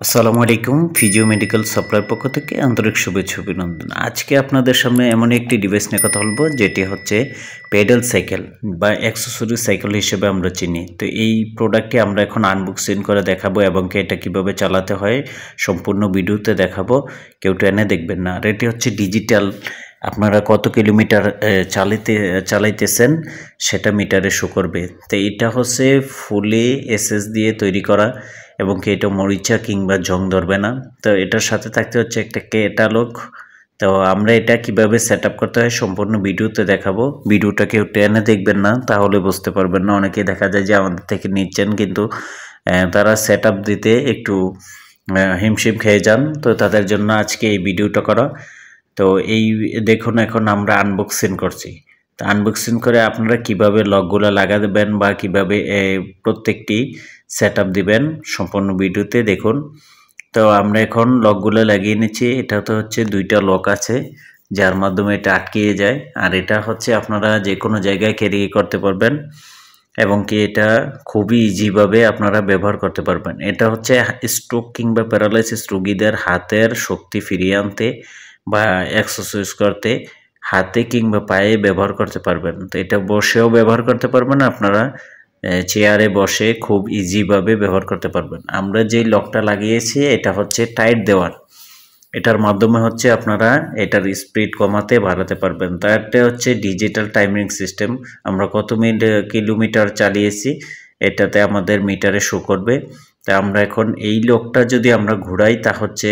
আসসালামু আলাইকুম। Physio medical supply পক্ষ থেকে আন্তরিক শুভেচ্ছা অভিনন্দন। আজকে আপনাদের সামনে এমন একটি ডিভাইস নিয়ে কথা বলবো যেটি হচ্ছে পেডাল সাইকেল বা অ্যাক্সেসরি সাইকেল হিসেবে আমরা চিনি। তো এই প্রোডাক্টটি আমরা এখন আনবক্সিং করে দেখাবো এবং এটা কিভাবে চালাতে হয় সম্পূর্ণ ভিডিওতে দেখাবো, কেউ টেনে দেখবেন না। আর এটি হচ্ছে ডিজিটাল, আপনারা কত কিলোমিটার চালাইতেছেন সেটা মিটারে শো করবে। তো এটা হচ্ছে ফুলি এসএস দিয়ে তৈরি করা এবং এটা মরিচা কিংবা জং ধরবে না। তো এটার সাথে থাকতে হচ্ছে একটা ক্যাটালগ। তো আমরা এটা কিভাবে সেট আপ করতে হয় সম্পূর্ণ ভিডিওতে দেখাবো। ভিডিওটা কেউ টেনে দেখবেন না, তাহলে বুঝতে পারবেন না। অনেকেই দেখা যায় যে আমাদের থেকে নিচ্ছেন কিন্তু তারা সেট আপ দিতে একটু হিমশিম খেয়ে যান। তো তাদের জন্য আজকে এই ভিডিওটা করা। তো এই দেখুন, এখন আমরা আনবক্সিং করছি। তো আনবক্সিং করে আপনারা কিভাবে লকগুলো লাগাবেন বা কিভাবে প্রত্যেকটি সেট আপ দিবেন সম্পূর্ণ ভিডিওতে দেখুন। তো আমরা এখন লকগুলো লাগিয়ে নিচ্ছি। এটা তো হচ্ছে দুইটা লক আছে যার মাধ্যমে এটা আটকিয়ে যায়, আর এটা হচ্ছে আপনারা যে কোনো জায়গায় ক্যারি করতে পারবেন এবং এটা খুবই ইজিভাবে আপনারা ব্যবহার করতে পারবেন। এটা হচ্ছে স্ট্রোক কিংবা প্যারালাইসিস রোগীদের হাতের শক্তি ফিরিয়ে আনতে বা এক্সারসাইজ করতে হাতে কিংবা পায়ে ব্যবহার করতে পারবেন। তো এটা বসেও ব্যবহার করতে পারবেন, আপনারা চেয়ারে বসে খুব ইজিভাবে ব্যবহার করতে পারবেন। আমরা যেই লকটা লাগিয়েছি এটা হচ্ছে টাইট দেওয়ার, এটার মাধ্যমে হচ্ছে আপনারা এটার স্পিড কমাতে বাড়াতে পারবেন। তারটা হচ্ছে ডিজিটাল টাইমিং সিস্টেম, আমরা কত কিলোমিটার চালিয়েছি এটাতে আমাদের মিটারে শো করবে। তা আমরা এখন এই লকটা যদি আমরা ঘুরাই তা হচ্ছে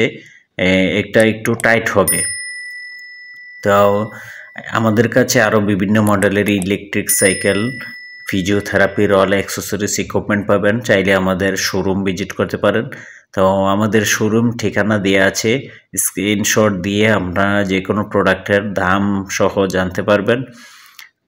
একটা একটু টাইট হবে। তাও আমাদের কাছে আরও বিভিন্ন মডেলের ইলেকট্রিক সাইকেল, ফিজিওথেরাপির অল অ্যাক্সেসরিজ ইকুইপমেন্ট পাবেন। চাইলে আমাদের শোরুম ভিজিট করতে পারেন। তো আমাদের শোরুম ঠিকানা দেওয়া আছে, স্ক্রিনশট দিয়ে আমরা যে কোনো প্রোডাক্টের দাম সহ জানতে পারবেন।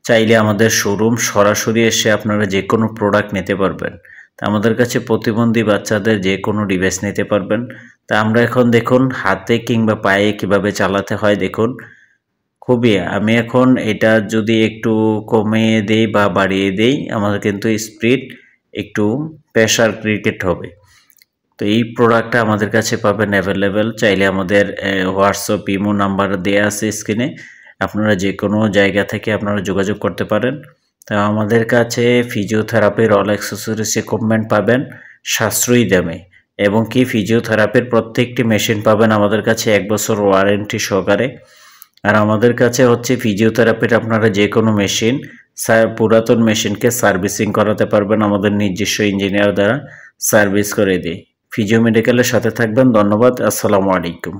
চাইলে আমাদের শোরুম সরাসরি এসে আপনারা যে কোনো প্রোডাক্ট নিতে পারবেন। তা আমাদের কাছে প্রতিবন্ধী বাচ্চাদের যে কোনো ডিভাইস নিতে পারবেন। তা আমরা এখন দেখুন হাতে কিংবা পায়ে কিভাবে চালাতে হয় দেখুন। আমি এখন এটা যদি একটু কমিয়ে দেই বা বাড়িয়ে দেই আমাদের কিন্তু স্পিড একটু প্রেশার ক্রিয়েট হবে। তো এই প্রোডাক্টটা আমাদের কাছে পাবেন অ্যাভেলেবেল। চাইলে আমাদের হোয়াটসঅ্যাপ ইমো নাম্বার দেওয়া আছে স্ক্রিনে, আপনারা যে কোনো জায়গা থেকে আপনারা যোগাযোগ করতে পারেন। তো আমাদের কাছে ফিজিওথেরাপির অল অ্যাক্সেসরিজ ইকুইপমেন্ট পাবেন সাশ্রয়ী দামে, এবং ফিজিওথেরাপির প্রত্যেকটি মেশিন পাবেন আমাদের কাছে 1 বছর ওয়ারেন্টি সহকারে। আর আমাদের কাছে হচ্ছে ফিজিওথেরাপির আপনারা যে কোনো মেশিন, পুরাতন মেশিনকে সার্ভিসিং করাতে পারবেন, আমাদের নিজস্ব ইঞ্জিনিয়ার দ্বারা সার্ভিস করে দিই। ফিজিও মেডিকেলের সাথে থাকবেন। ধন্যবাদ। আসসালামু আলাইকুম।